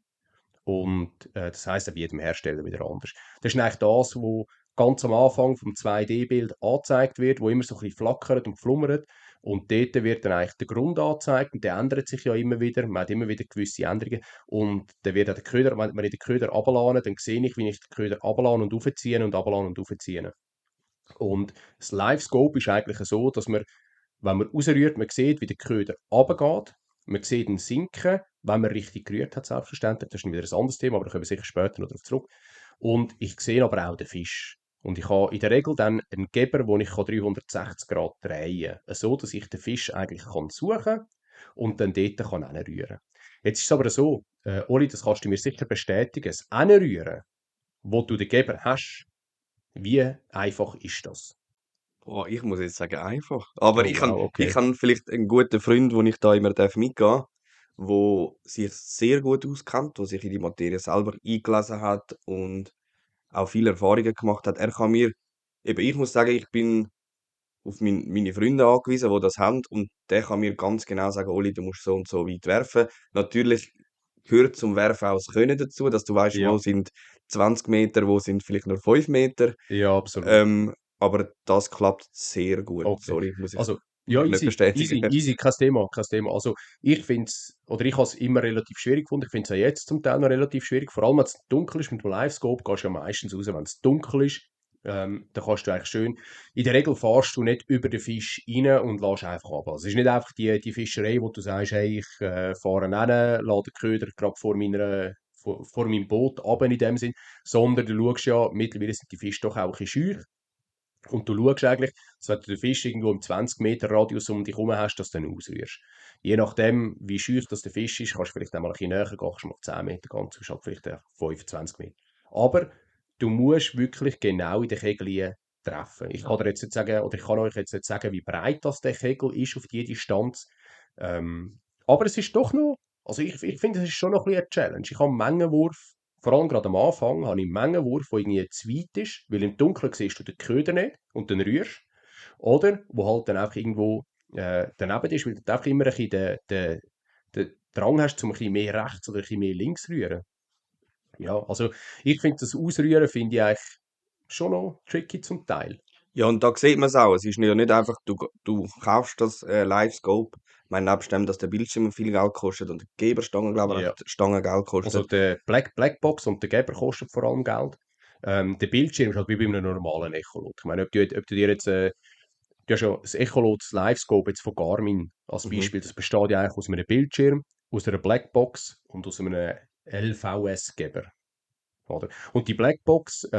Und das heisst, bei jedem Hersteller wieder anders. Das ist eigentlich das, was ganz am Anfang vom 2D-Bild angezeigt wird, wo immer so ein bisschen flackert und flummert. Und dort wird dann eigentlich der Grund angezeigt und der ändert sich ja immer wieder. Man hat immer wieder gewisse Änderungen. Und dann wird auch der Köder, wenn ich den Köder runterlade, dann sehe ich, wie ich den Köder runterlade und aufziehe und runterlade und aufziehe. Und das Live-Scope ist eigentlich so, dass man, wenn man rausrührt, man sieht, wie der Köder runtergeht. Man sieht ihn sinken, wenn man richtig gerührt hat, selbstverständlich. Das ist wieder ein anderes Thema, aber da kommen wir sicher später noch darauf zurück. Und ich sehe aber auch den Fisch. Und ich habe in der Regel dann einen Geber, den ich 360 Grad drehen kann. So, dass ich den Fisch eigentlich suchen kann und dann dort kann hinrühren kann. Jetzt ist es aber so, Oli, das kannst du mir sicher bestätigen, das Hinrühren, wo du den Geber hast, wie einfach ist das? Oh, ich muss jetzt sagen, einfach. Aber Oh wow, ich okay. habe vielleicht einen guten Freund, wo ich da immer mitgehen darf, wo sich sehr gut auskennt, wo sich in die Materie selber eingelesen hat und auch viele Erfahrungen gemacht hat. Er kann mir, eben ich muss sagen, ich bin auf meine Freunde angewiesen, die das haben und der kann mir ganz genau sagen, Oli, du musst so und so weit werfen. Natürlich gehört zum Werfen auch das Können dazu, dass du weißt, wo Ja, sind 20 Meter, wo sind vielleicht nur 5 Meter. ja, absolut. Ähm, aber das klappt sehr gut. Okay. Sorry, muss ich Also, ja, nicht easy, bestätigen. easy, easy, kein Thema, kein Thema. Also, ich finde es, oder ich habe es immer relativ schwierig gefunden. Ich finde es auch jetzt zum Teil noch relativ schwierig. Vor allem, wenn es dunkel ist mit dem Livescope, gehst du ja meistens raus, wenn es dunkel ist. Dann kannst du eigentlich schön, in der Regel fährst du nicht über den Fisch rein und lässt einfach ab. Also, es ist nicht einfach die Fischerei, wo du sagst, hey, ich fahre rein, lade den Köder gerade vor meinem Boot runter in dem Sinn, sondern du schaust ja, mittlerweile sind die Fische doch auch ein bisschen scheu. Und du schaust eigentlich, dass wenn du den Fisch irgendwo im 20 Meter Radius um dich herum hast, dass du dann ausrührst. Je nachdem, wie scheu das der Fisch ist, kannst du vielleicht einmal ein bisschen näher gehen, kannst du mal auf 10 Meter gehen, sonst halt vielleicht 25 Meter. Aber du musst wirklich genau in den Kegel treffen. Ich kann dir jetzt nicht sagen, oder ich kann euch jetzt nicht sagen, wie breit das der Kegel ist auf die Distanz. Aber es ist doch noch, also ich finde, es ist schon noch ein bisschen eine Challenge. Ich habe einen Mengenwurf, vor allem gerade am Anfang, habe ich einen Mengenwurf, der irgendwie zu weit ist, weil im Dunkeln siehst du den Köder nicht und dann rührst. Oder wo halt dann auch irgendwo daneben ist, weil du einfach immer ein bisschen den Drang hast, zum ein bisschen mehr rechts oder ein bisschen mehr links zu rühren. Ja, also ich finde das Ausrühren finde ich eigentlich schon noch tricky zum Teil. Ja, und da sieht man es auch. Es ist ja nicht einfach, du kaufst das Livescope. Ich meine, nebst dem, dass der Bildschirm viel Geld kostet und die Geberstange, glaube ich, Ja. recht Stangen Geld Also kostet. der Blackbox und der Geber kostet vor allem Geld. Der Bildschirm ist halt wie bei einem normalen Echolot. Ich meine, ob du dir jetzt du hast ja das Echolot, das Livescope jetzt von Garmin als Mhm. Beispiel, das besteht ja eigentlich aus einem Bildschirm, aus einer Blackbox und aus einem LVS-Geber. Oder? Und die Blackbox,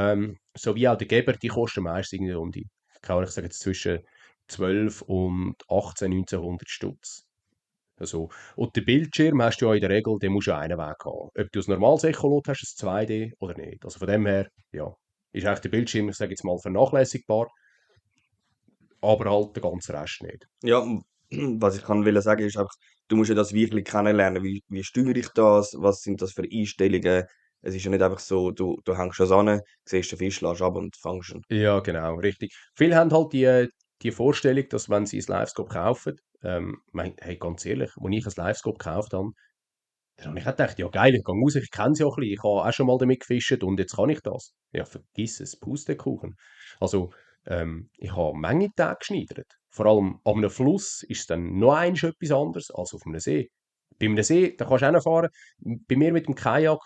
sowie auch der Geber, die kosten meist irgendwie um die, kann ich sagen, jetzt zwischen 12 und 18, 1900 Stutz. Also, und den Bildschirm hast du ja in der Regel, den musst du ja einen Weg haben. Ob du ein normales Echolot hast, ein 2D oder nicht. Also von dem her, ja, ist eigentlich der Bildschirm, ich sage jetzt mal, vernachlässigbar, aber halt der ganze Rest nicht. Ja, was ich kann will sagen, ist einfach, du musst ja das wirklich kennenlernen. Wie steuere ich das? Was sind das für Einstellungen? Es ist ja nicht einfach so, du hängst das an, siehst den Fisch, lässt ab und fängst ihn. Ja, genau, richtig. Viele haben halt die Vorstellung, dass wenn sie ein Livescope kaufen, Hey, ganz ehrlich, als ich ein Livescope gekauft habe, dann habe ich auch gedacht, ja geil, ich gehe raus, ich kenne es ja ein bisschen, ich habe auch schon mal damit gefischt und jetzt kann ich das. Ja, vergiss es, Pustekuchen. Also, ich habe Menge Tage geschneidert. Vor allem an einem Fluss ist es dann noch eins etwas anderes als auf einem See. Bei einem See, da kannst du hinfahren, bei mir mit dem Kajak,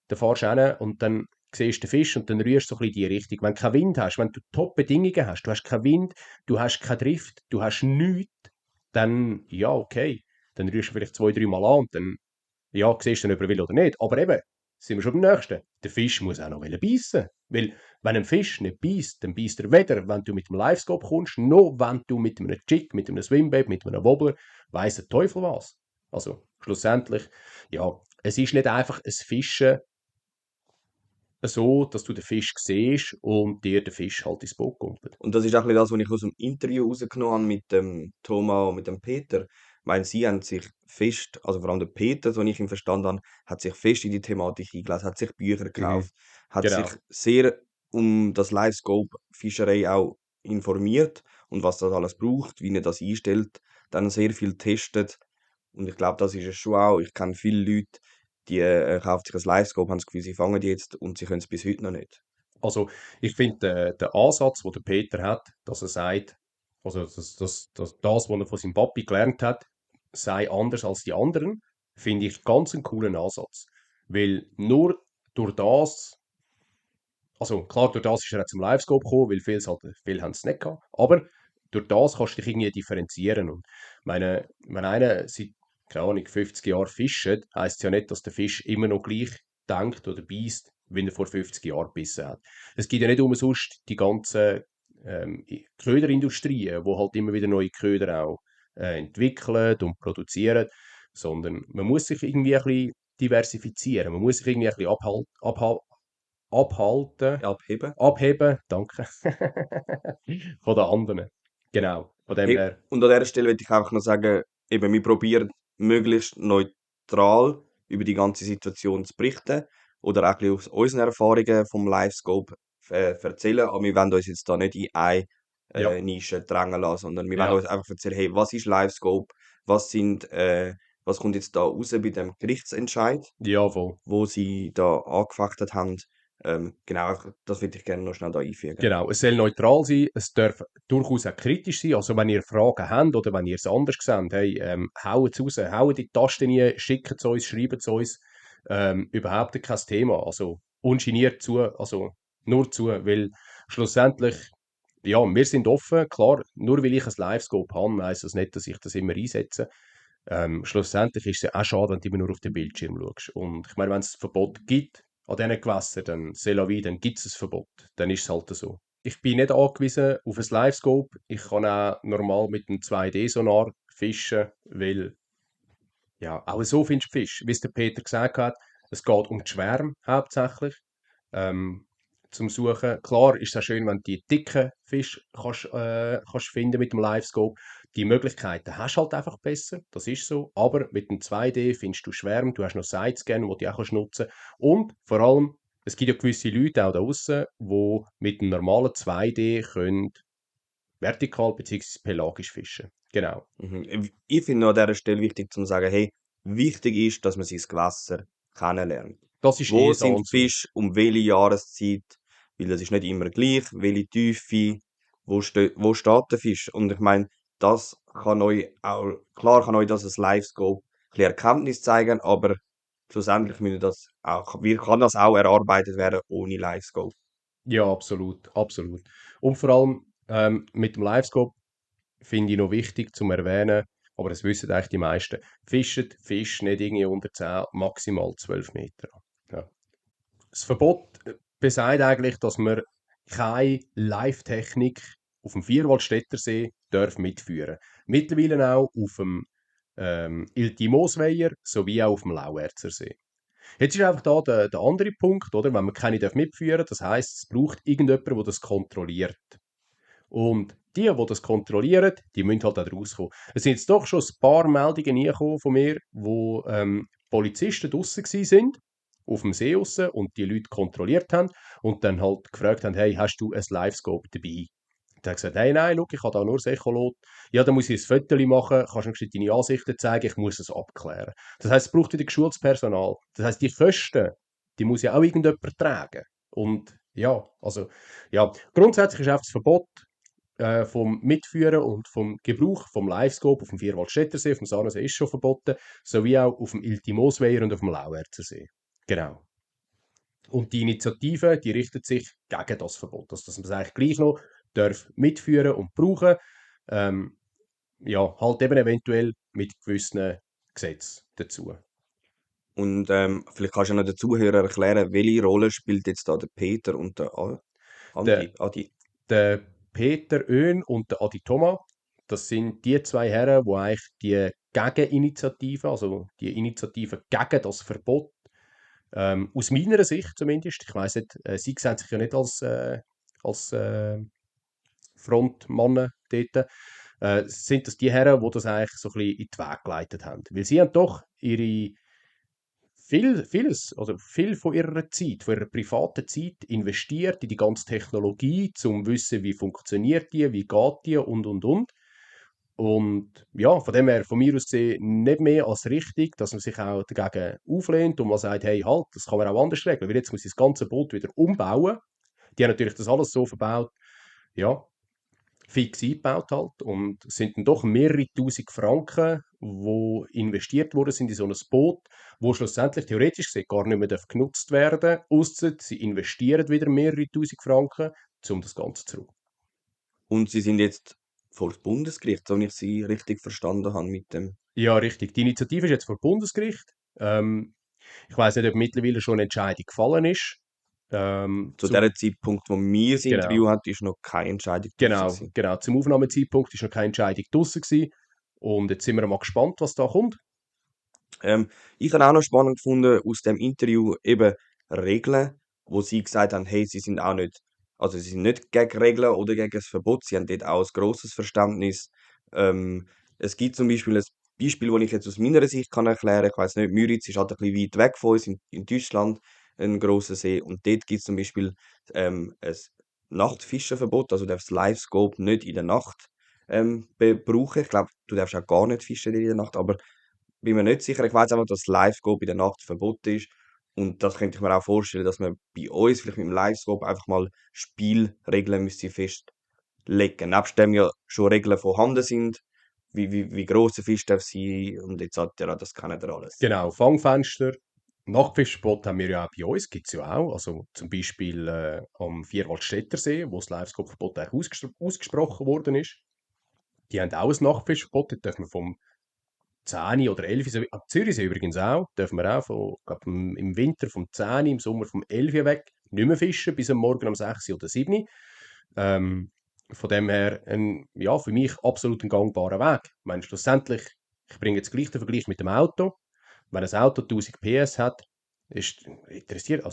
da fährst du hin und dann siehst du den Fisch und dann rührst du so ein bisschen in die Richtung. Wenn du keinen Wind hast, wenn du Top-Bedingungen hast, du hast keinen Wind, du hast keinen Drift, du hast nichts, dann, ja, okay, dann rührst du vielleicht 2, 3 Mal an und dann ja, siehst du dann, ob er will oder nicht. Aber eben, sind wir schon beim Nächsten. Der Fisch muss auch noch beißen. Weil, wenn ein Fisch nicht beißt, dann beißt er weder, wenn du mit dem Livescope kommst, noch wenn du mit einem Jig, mit einem Swimbait, mit einem Wobbler, weiss der Teufel was. Also, schlussendlich, ja, es ist nicht einfach ein Fischen so, dass du den Fisch siehst und dir der Fisch halt ins Boot kommt. Und das ist auch ein bisschen das, was ich aus dem Interview rausgenommen habe mit dem Thomas und mit dem Peter. Ich meine, sie haben sich fest, also vor allem der Peter, so wie ich ihn verstanden habe, hat sich fest in die Thematik eingelesen, hat sich Bücher gekauft, hat sich Genau. sehr um das Livescope-Fischerei auch informiert und was das alles braucht, wie er das einstellt, dann sehr viel testet. Und ich glaube, das ist es schon auch. Ich kenne viele Leute, die kaufen sich ein Livescope, haben das Gefühl, sie fangen jetzt und sie können es bis heute noch nicht. Also, ich finde, der Ansatz, den der Peter hat, dass er sagt, also, das, was er von seinem Papi gelernt hat, sei anders als die anderen, finde ich ganz einen coolen Ansatz. Weil nur durch das, also klar, durch das ist er auch zum Livescope gekommen, weil viele haben es nicht gehabt, aber durch das kannst du dich irgendwie differenzieren. Und meine, wenn einer seit, keine Ahnung, 50 Jahren fischt, heisst es ja nicht, dass der Fisch immer noch gleich denkt oder beißt, wie er vor 50 Jahren gebissen hat. Es gibt ja nicht umsonst die ganzen Köderindustrien, wo halt immer wieder neue Köder auch entwickeln und produzieren, sondern man muss sich irgendwie ein bisschen diversifizieren. Man muss sich irgendwie ein bisschen abhalten, Abheben. abheben, danke, von den anderen. Genau, von dem Hey, her, und an dieser Stelle möchte ich einfach noch sagen, eben, wir probieren möglichst neutral über die ganze Situation zu berichten oder auch ein bisschen aus unseren Erfahrungen vom Livescope erzählen, aber wir wollen uns jetzt da nicht in eine ja, Nische drängen lassen, sondern wir wollen ja, uns einfach erzählen, hey, was ist Livescope, was kommt jetzt da raus bei dem Gerichtsentscheid, jawohl. wo sie da angefechtet haben. Genau, das würde ich gerne noch schnell da einfügen. Genau, es soll neutral sein, es darf durchaus auch kritisch sein. Also, wenn ihr Fragen habt oder wenn ihr es anders seht, hey, haut es raus, haut die Tasten rein, schickt es uns, schreibt es uns. Überhaupt kein Thema. Also, ungeniert zu, also nur zu, weil schlussendlich, ja, wir sind offen, klar, nur weil ich ein Livescope habe, heisst das nicht, dass ich das immer einsetze. Schlussendlich ist es ja auch schade, wenn du immer nur auf den Bildschirm schaust. Und ich meine, wenn es ein Verbot gibt an diesen Gewässern, dann c'est la vie, dann gibt es ein Verbot. Dann ist es halt so. Ich bin nicht angewiesen auf ein Livescope. Ich kann auch normal mit einem 2D-Sonar fischen, weil ja, auch so findest du Fisch. Wie es der Peter gesagt hat, es geht um die Schwärme hauptsächlich. Ähm, zum Suchen. Klar ist es auch schön, wenn du die dicken Fische kannst finden mit dem Livescope. Die Möglichkeiten hast du halt einfach besser, das ist so. Aber mit dem 2D findest du Schwärme, du hast noch Sidescan, die du auch nutzen kannst. Und vor allem, es gibt ja gewisse Leute auch da draußen, die mit dem normalen 2D können vertikal bzw. pelagisch fischen. Genau. Mhm. Ich finde noch an dieser Stelle wichtig zu sagen, hey, wichtig ist, dass man sein Gewässer kennenlernt. Das ist Wo eh so sind und so. Fische, um welche Jahreszeit? Weil es ist nicht immer gleich, welche Tiefe, wo steht der Fisch? Und ich meine, das kann euch auch, klar kann euch das als Livescope ein bisschen Erkenntnis zeigen, aber schlussendlich müssen das auch, wie kann das auch erarbeitet werden ohne Livescope? Ja, absolut, absolut. Und vor allem mit dem Livescope finde ich noch wichtig zu erwähnen, aber das wissen eigentlich die meisten. Fischen Fisch nicht irgendwie unter 10, maximal 12 Meter. Ja. Das Verbot besagt eigentlich, dass man keine Live-Technik auf dem Vierwaldstättersee darf mitführen. Mittlerweile auch auf dem Ilti-Moosweiher sowie auch auf dem Lauerzer See. Jetzt ist einfach da der andere Punkt, oder? Wenn man keine mitführen darf, das heisst, es braucht irgendjemanden, der das kontrolliert. Und die das kontrollieren, die müssen halt auch rauskommen. Es sind jetzt doch schon ein paar Meldungen reingekommen von mir, wo Polizisten draussen sind, auf dem See draussen, und die Leute kontrolliert haben und dann halt gefragt haben, hey, hast du ein Livescope dabei? Der hat gesagt, hey, nein, schau, ich habe da nur das Echolot. Ja, dann muss ich ein Foto machen, kannst du mir deine Ansichten zeigen, ich muss es abklären. Das heisst, es braucht wieder geschultes Personal. Das heisst, die Kosten, die muss ja auch irgendjemand tragen. Und ja, also, ja, grundsätzlich ist einfach das Verbot vom Mitführen und vom Gebrauch vom Livescope auf dem Vierwaldstättersee, auf dem Saarensee ist schon verboten, sowie auch auf dem Iltimosweiher und auf dem Lauerzensee. Genau. Und die Initiative, die richtet sich gegen das Verbot. Also, dass man es eigentlich gleich noch darf mitführen und brauchen. Ähm, ja, halt eben eventuell mit gewissen Gesetzen dazu. Und vielleicht kannst du ja noch den Zuhörern erklären, welche Rolle spielt jetzt da der Peter und der Der, Adi? der Peter Oehn und der Adi Thoma, das sind die zwei Herren, die eigentlich die Gegeninitiative, also die Initiative gegen das Verbot, aus meiner Sicht zumindest, ich weiss nicht, sie sehen sich ja nicht als Frontmannen dort, sind das die Herren, die das eigentlich so ein bisschen in den Weg geleitet haben. Weil sie haben doch viel von ihrer Zeit, von ihrer privaten Zeit investiert in die ganze Technologie, um zu wissen, wie funktioniert die, wie geht die und. Und ja, von dem her, von mir aus gesehen, nicht mehr als richtig, dass man sich auch dagegen auflehnt und mal sagt, hey, halt, das kann man auch anders regeln, weil jetzt muss ich das ganze Boot wieder umbauen. Die haben natürlich das alles so verbaut, ja, fix eingebaut halt und es sind dann doch mehrere tausend Franken, wo investiert worden sind in so ein Boot, wo schlussendlich theoretisch gesehen gar nicht mehr genutzt werden darf, ausser sie investieren wieder mehrere tausend Franken, um das Ganze zu zurück. Und sie sind jetzt vor das Bundesgericht, so wie ich sie richtig verstanden habe mit dem. Ja, richtig. Die Initiative ist jetzt vor Bundesgericht. Ich weiß nicht, ob mittlerweile schon eine Entscheidung gefallen ist. Zu dem Zeitpunkt, wo wir das Genau, Interview hatten, ist noch keine Entscheidung draussen genau, gewesen. genau. Zum Aufnahmezeitpunkt ist noch keine Entscheidung draussen gewesen. Und jetzt sind wir mal gespannt, was da kommt. Ich habe auch noch spannend gefunden aus dem Interview eben Regeln, wo sie gesagt haben, hey, sie sind auch nicht, also sie sind nicht gegen Regeln oder gegen das Verbot, sie haben dort auch ein grosses Verständnis. Es gibt zum Beispiel ein Beispiel, das ich jetzt aus meiner Sicht kann erklären kann. Ich weiss nicht, Müritz ist halt ein bisschen weit weg von uns in Deutschland, ein grosser See. Und dort gibt es zum Beispiel ein Nachtfischenverbot, also du darfst das Livescope nicht in der Nacht brauchen. Ich glaube, du darfst auch gar nicht fischen in der Nacht, aber bin mir nicht sicher. Ich weiß einfach, dass Livescope in der Nacht verboten ist. Und das könnte ich mir auch vorstellen, dass man bei uns vielleicht mit dem Livescope einfach mal Spielregeln müsste festlegen. Nebst dem ja schon Regeln vorhanden sind, wie gross ein Fisch darf sein und etc. Das kennen wir alles. Genau, Fangfenster. Nachtfischspot haben wir ja auch bei uns, gibt es ja auch. Also zum Beispiel am Vierwaldstättersee, wo das Livescope-Verbot eigentlich ausgesprochen worden ist. Die haben auch ein Nachtfischspot, dort dürfen wir vom 10 oder 11, so, ab Zürichsee übrigens auch, dürfen wir auch glaub, im Winter vom 10, im Sommer vom 11 weg nicht mehr fischen, bis am Morgen um 6 oder 7. Ähm, von dem her, ja, für mich absolut ein gangbarer Weg. Ich meine, schlussendlich, ich bringe jetzt gleich den Vergleich mit dem Auto. Wenn ein Auto 1000 PS hat, interessiert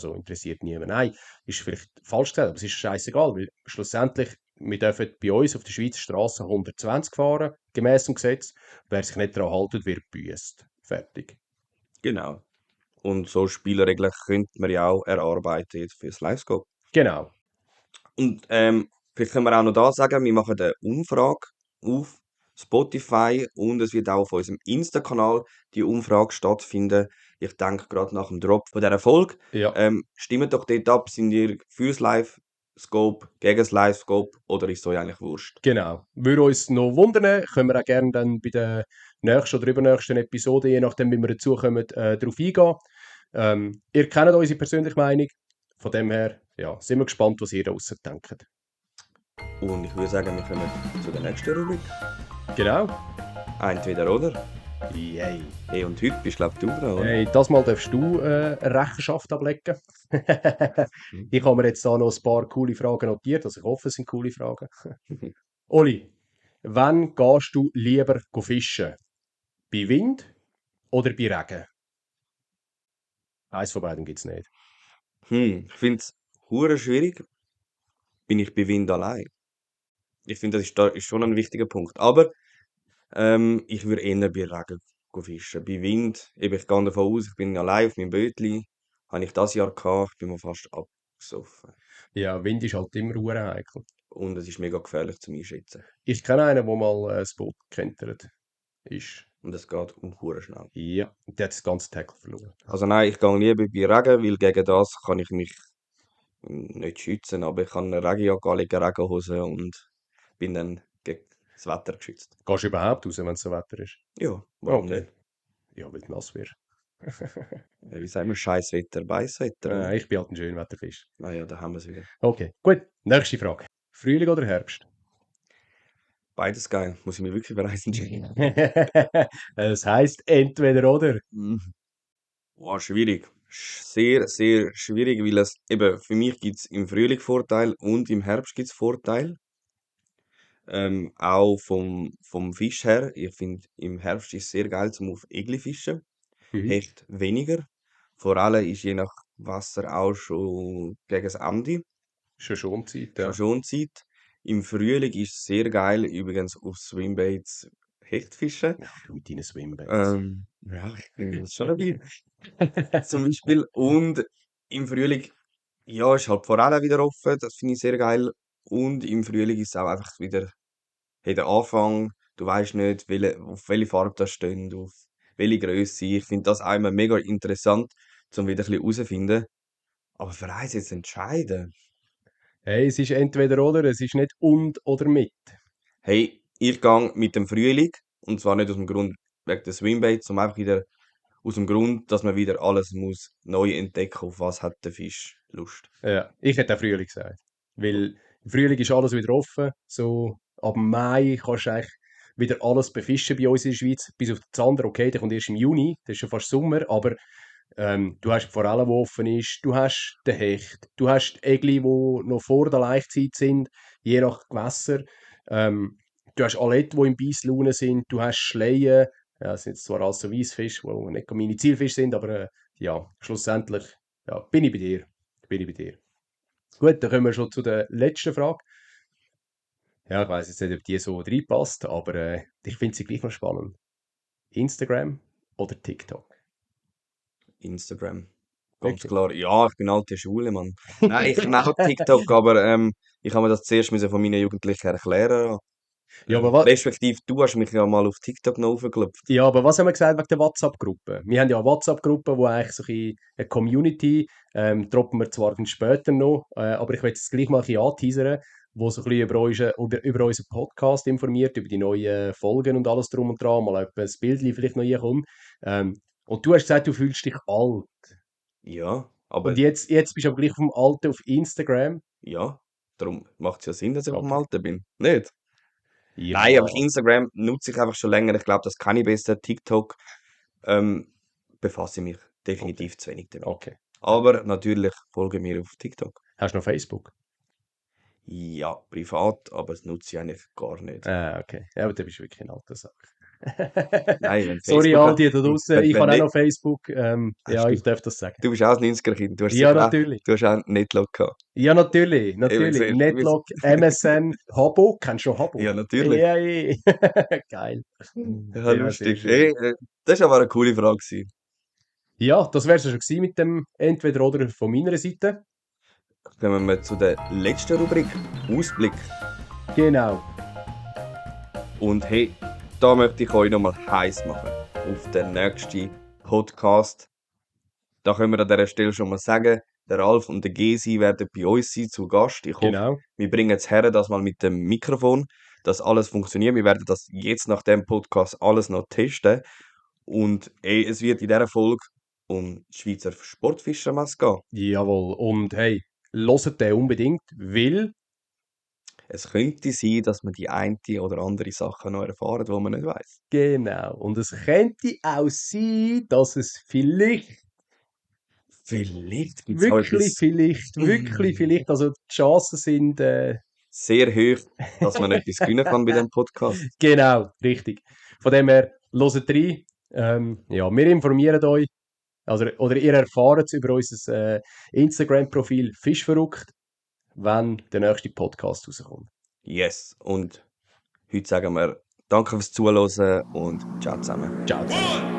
niemand. Nein, ist vielleicht falsch gesagt, aber es ist scheißegal, weil schlussendlich, wir dürfen bei uns auf der Schweizer Straße 120 fahren, gemäß dem Gesetz. Wer sich nicht daran hält, wird gebüßt. Fertig. Genau. Und so Spielregeln könnte man ja auch erarbeiten jetzt für das Livescope. Genau. Und vielleicht können wir auch noch da sagen, wir machen eine Umfrage auf Spotify und es wird auch auf unserem Insta-Kanal die Umfrage stattfinden. Ich denke gerade nach dem Drop von dieser Folge. Ja, Stimmt doch dort ab, sind ihr fürs Live-Scope, gegen das Live-Scope oder ist es euch eigentlich wurscht? genau. Würde uns noch wundern, können wir auch gerne dann bei der nächsten oder übernächsten Episode, je nachdem, wie wir dazu kommen, darauf eingehen. Ihr kennt unsere persönliche Meinung. Von dem her, ja, sind wir gespannt, was ihr da draussen denkt. Und ich würde sagen, wir kommen zu der nächsten Rubrik. Genau. Entweder oder. Yay. Hey, und heute bist glaube du dran, oder? Hey, das Mal darfst du eine Rechenschaft ablegen. Mhm. Ich habe mir jetzt da noch ein paar coole Fragen notiert, also ich hoffe, es sind coole Fragen. Oli, wann gehst du lieber fischen? Bei Wind oder bei Regen? Eins von beiden gibt es nicht. Ich finde es hure schwierig, bin ich bei Wind allein. Ich finde, da ist schon ein wichtiger Punkt. Aber ich würde eher bei Regen fischen. Bei Wind, eben, ich gehe davon aus, ich bin allein auf meinem Bötli. Habe ich das Jahr gehabt, ich bin mir fast abgesoffen. Ja, Wind ist halt immer heikel. und es ist mega gefährlich zum Einschätzen. Ich kenne einen, der mal das Boot gekentert ist. Und es geht hure schnell. Ja, und der hat das ganze Tackle verloren. Also nein, ich gehe lieber bei Regen, weil gegen das kann ich mich nicht schützen, aber ich kann eine Regenjacke anlegen, Regenhose und bin dann gegen das Wetter geschützt. Gehst du überhaupt raus, wenn es so Wetter ist? Ja, warum Okay. nicht? Ja, weil du nass wirst. Wie sagen wir, Scheißwetter, Beißwetter? oder? Ich bin halt ein Schönwetterfisch. Naja, da haben wir es wieder. Okay, gut. Nächste Frage. Frühling oder Herbst? Beides geil, muss ich mir wirklich bereisen. Es heisst entweder oder. Boah, schwierig. Sehr, sehr schwierig, weil es eben für mich gibt es im Frühling Vorteil und im Herbst gibt es Vorteil. Auch vom Fisch her. Ich finde, im Herbst ist es sehr geil zum auf Egli fischen. Mhm. Hecht weniger. Vor allem ist je nach Wasser auch schon gegen das Ende. Schon Schonzeit, Schon ja. Schonzeit. Im Frühling ist es sehr geil, übrigens auf Swimbaits Hecht fischen. Ja, du mit deinen Swimbaits. Ja, ich finde das schon ein bisschen. Zum Beispiel. Und im Frühling, ja, ist halt vor allem wieder offen. Das finde ich sehr geil. Und im Frühling ist es auch einfach wieder, hey, der Anfang. Du weißt nicht, auf welche Farbe das steht, auf welche Größe. Ich finde das auch immer mega interessant, um wieder ein bisschen herauszufinden. Aber für eins jetzt entscheiden. Hey, es ist entweder oder, es ist nicht und oder mit. Hey, ich gehe mit dem Frühling. Und zwar nicht aus dem Grund wegen der Swimbaits, sondern einfach wieder aus dem Grund, dass man wieder alles muss neu entdecken, auf was hat der Fisch Lust. Ja, ich hätte auch Frühling gesagt. Weil im Frühling ist alles wieder offen. So ab Mai kannst du eigentlich wieder alles befischen bei uns in der Schweiz. Bis auf den Zander, okay, der kommt erst im Juni, das ist schon fast Sommer, aber du hast die Forelle, die offen ist, du hast den Hecht, du hast die Egli, die noch vor der Laichzeit sind, je nach Gewässer. Du hast Alette, die im Beisslaune sind, du hast Schleien, ja, das sind jetzt zwar alles so Weissfische, die nicht meine Zielfische sind, aber ja, schlussendlich ja, bin ich bei dir. Bin ich bei dir. Gut, dann kommen wir schon zu der letzten Frage. Ja, ich weiß jetzt nicht, ob die so reinpasst, aber ich finde sie gleich noch spannend. Instagram oder TikTok? Instagram. Ganz Wirklich? klar. Ja, ich bin alte Schule, Mann. Nein, ich mache auch TikTok, aber ich habe mir das zuerst müssen von meinen Jugendlichen erklären. Ja, aber was, Respektive, du hast mich ja mal auf TikTok noch aufgeklopft. ja, aber was haben wir gesagt wegen der WhatsApp-Gruppe? Wir haben ja eine WhatsApp-Gruppe, wo eigentlich so eine Community, droppen wir zwar dann später noch, aber ich will jetzt gleich mal ein bisschen anteasern, wo so ein bisschen über unseren Podcast informiert, über die neuen Folgen und alles drum und dran, mal ob ein Bild vielleicht noch hier kommt. Und du hast gesagt, du fühlst dich alt. Ja, aber Und jetzt bist du aber gleich vom Alten auf Instagram. ja, darum macht es ja Sinn, dass ich auf dem Okay. Alten bin. Nicht? Ja, Nein, aber Instagram nutze ich einfach schon länger. Ich glaube, das kann ich besser. TikTok befasse ich mich definitiv zu wenig damit. okay. Aber natürlich folge mir auf TikTok. Hast du noch Facebook? Ja, privat, aber das nutze ich eigentlich gar nicht. Okay. Ja, aber du bist wirklich ein alter Sack. Nein, wenn Sorry, Facebook all die da draussen, ich wenn habe auch nicht, noch Facebook. hast Ja, du, ich darf das sagen. du bist auch ein 90er-Kind. Ja, natürlich. Du hast auch Netlog gehabt. Ja, natürlich. Eben, Natürlich. siehst du, Netlog, MSN, Habbo. Kennst du schon Habbo? ja, natürlich. Ja, ja. Geil. Ja, Ja, sehr lustig. schön. Hey, das war aber eine coole Frage gewesen. Ja, das wäre es schon gewesen mit dem Entweder-Oder von meiner Seite. Kommen wir zu der letzten Rubrik, Ausblick. Genau. Und hey, da möchte ich euch nochmal heiß machen auf den nächsten Podcast. Da können wir an dieser Stelle schon mal sagen, der Ralf und der Gesi werden bei uns sein zu Gast. Ich hoffe, Genau. wir bringen es her, das mal mit dem Mikrofon, dass alles funktioniert. Wir werden das jetzt nach dem Podcast alles noch testen. Und ey, es wird in dieser Folge um die Schweizer Sportfischermesse gehen. Jawohl. Und hey, hört den unbedingt, weil Es könnte sein, dass man die eine oder andere Sache noch erfahren, die man nicht weiß. genau. Und es könnte auch sein, dass es vielleicht Vielleicht gibt es auch wirklich vielleicht, also die Chancen sind sehr hoch, dass man etwas gewinnen kann bei diesem Podcast. genau, richtig. Von dem her, hört rein. Ja, wir informieren euch, also, oder ihr erfahrt es über unser Instagram-Profil Fischverrückt, wenn der nächste Podcast rauskommt. Yes. Und heute sagen wir Danke fürs Zuhören und ciao zusammen. Ciao zusammen.